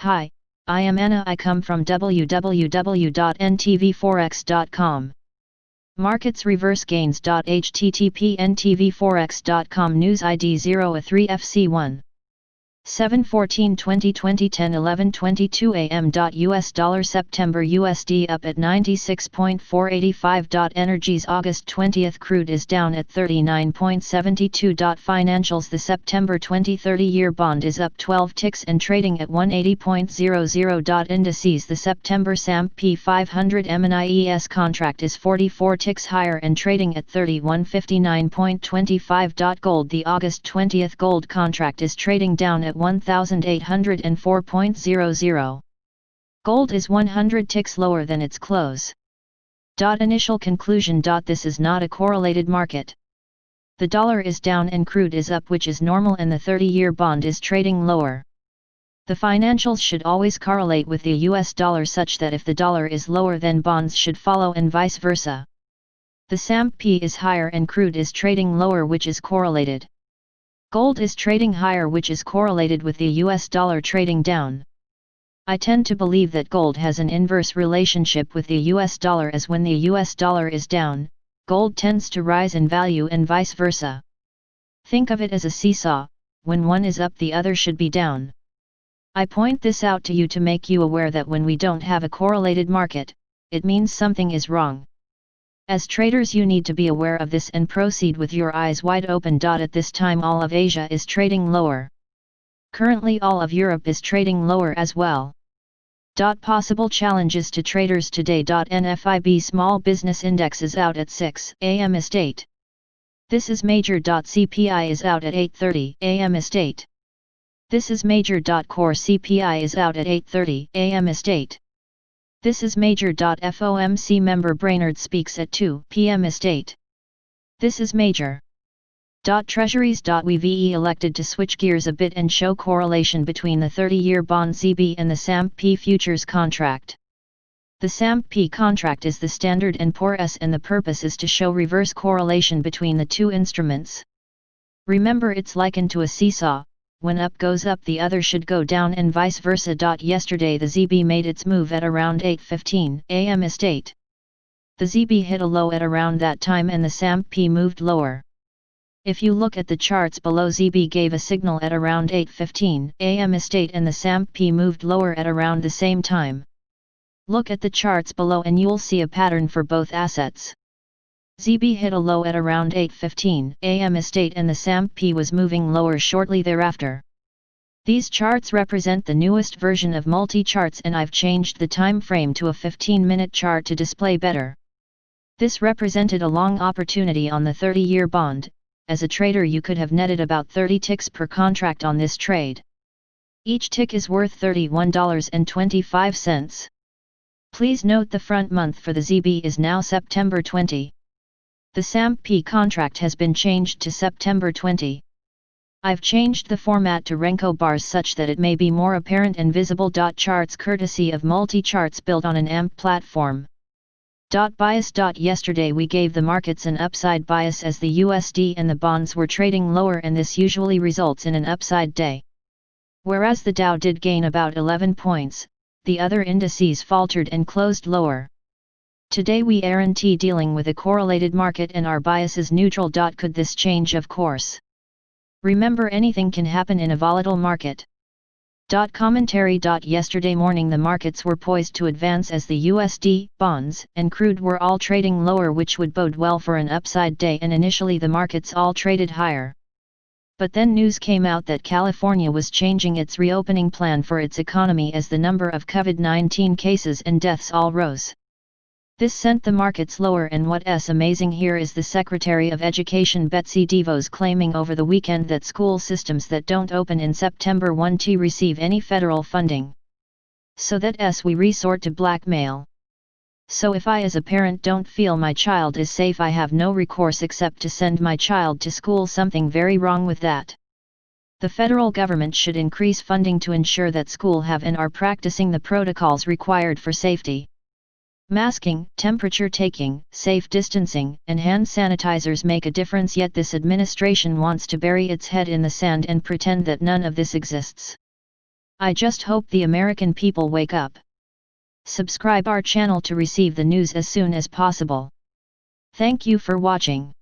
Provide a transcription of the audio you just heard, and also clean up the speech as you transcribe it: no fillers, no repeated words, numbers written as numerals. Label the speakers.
Speaker 1: Hi, I am Anna. I come from www.ntvforex.com. Markets reverse gains. http ntvforex.com news ID 0A3FC1 7/14/2020 10:11:22 am. US dollar September USD up at 96.485. Energies August 20 crude is down at 39.72. Financials the September 2030 year bond is up 12 ticks and trading at 180.00. Indices the September S&P 500 MNIES contract is 44 ticks higher and trading at 3159.25. Gold the August 20 gold contract is trading down at 1804.00. Gold is 100 ticks lower than its close. Initial conclusion. This is not a correlated market. The dollar is down and crude is up, which is normal, and the 30-year bond is trading lower. The financials should always correlate with the US dollar such that if the dollar is lower then bonds should follow and vice versa. The S&P is higher and crude is trading lower, which is correlated. Gold is trading higher, which is correlated with the US dollar trading down. I tend to believe that gold has an inverse relationship with the US dollar, as when the US dollar is down, gold tends to rise in value and vice versa. Think of it as a seesaw, when one is up the other should be down. I point this out to you to make you aware that when we don't have a correlated market, it means something is wrong. As traders you need to be aware of this and proceed with your eyes wide open. At this time all of Asia is trading lower. Currently all of Europe is trading lower as well. Possible challenges to traders today. NFIB Small Business Index is out at 6 am Estate. This is major. CPI is out at 8:30 am Estate. This is major. Core CPI is out at 8:30 am Estate. This is major. FOMC member Brainerd speaks at 2 p.m. Estate. This is major. Treasuries. We've elected to switch gears a bit and show correlation between the 30-year bond ZB and the S&P futures contract. The S&P contract is the Standard & Poor's and the purpose is to show reverse correlation between the two instruments. Remember, it's likened to a seesaw. When up goes up the other should go down and vice versa. Yesterday the ZB made its move at around 8:15 am Estate. The ZB hit a low at around that time and the S&P moved lower. If you look at the charts below, ZB gave a signal at around 8:15 am Estate and the S&P moved lower at around the same time. Look at the charts below and you'll see a pattern for both assets. ZB hit a low at around 8:15 am Estate and the S&P was moving lower shortly thereafter. These charts represent the newest version of multi-charts and I've changed the time frame to a 15-minute chart to display better. This represented a long opportunity on the 30-year bond. As a trader you could have netted about 30 ticks per contract on this trade. Each tick is worth $31.25. Please note the front month for the ZB is now September 20. The S&P contract has been changed to September 20. I've changed the format to Renko bars such that it may be more apparent and visible. Charts courtesy of multi-charts built on an AMP platform. Bias. Yesterday we gave the markets an upside bias as the USD and the bonds were trading lower, and this usually results in an upside day. Whereas the Dow did gain about 11 points, the other indices faltered and closed lower. Today we aren't dealing with a correlated market and our bias is neutral. Could this change? Of course. Remember, anything can happen in a volatile market. Commentary. Yesterday morning the markets were poised to advance as the USD, bonds, and crude were all trading lower, which would bode well for an upside day, and initially the markets all traded higher. But then news came out that California was changing its reopening plan for its economy as the number of COVID-19 cases and deaths all rose. This sent the markets lower, and what's amazing here is the Secretary of Education Betsy DeVos claiming over the weekend that school systems that don't open in September won't receive any federal funding. So that we resort to blackmail. So if I as a parent don't feel my child is safe, I have no recourse except to send my child to school. Something very wrong with that. The federal government should increase funding to ensure that school have and are practicing the protocols required for safety. Masking, temperature taking, safe distancing, and hand sanitizers make a difference, yet this administration wants to bury its head in the sand and pretend that none of this exists. I just hope the American people wake up. Subscribe our channel to receive the news as soon as possible. Thank you for watching.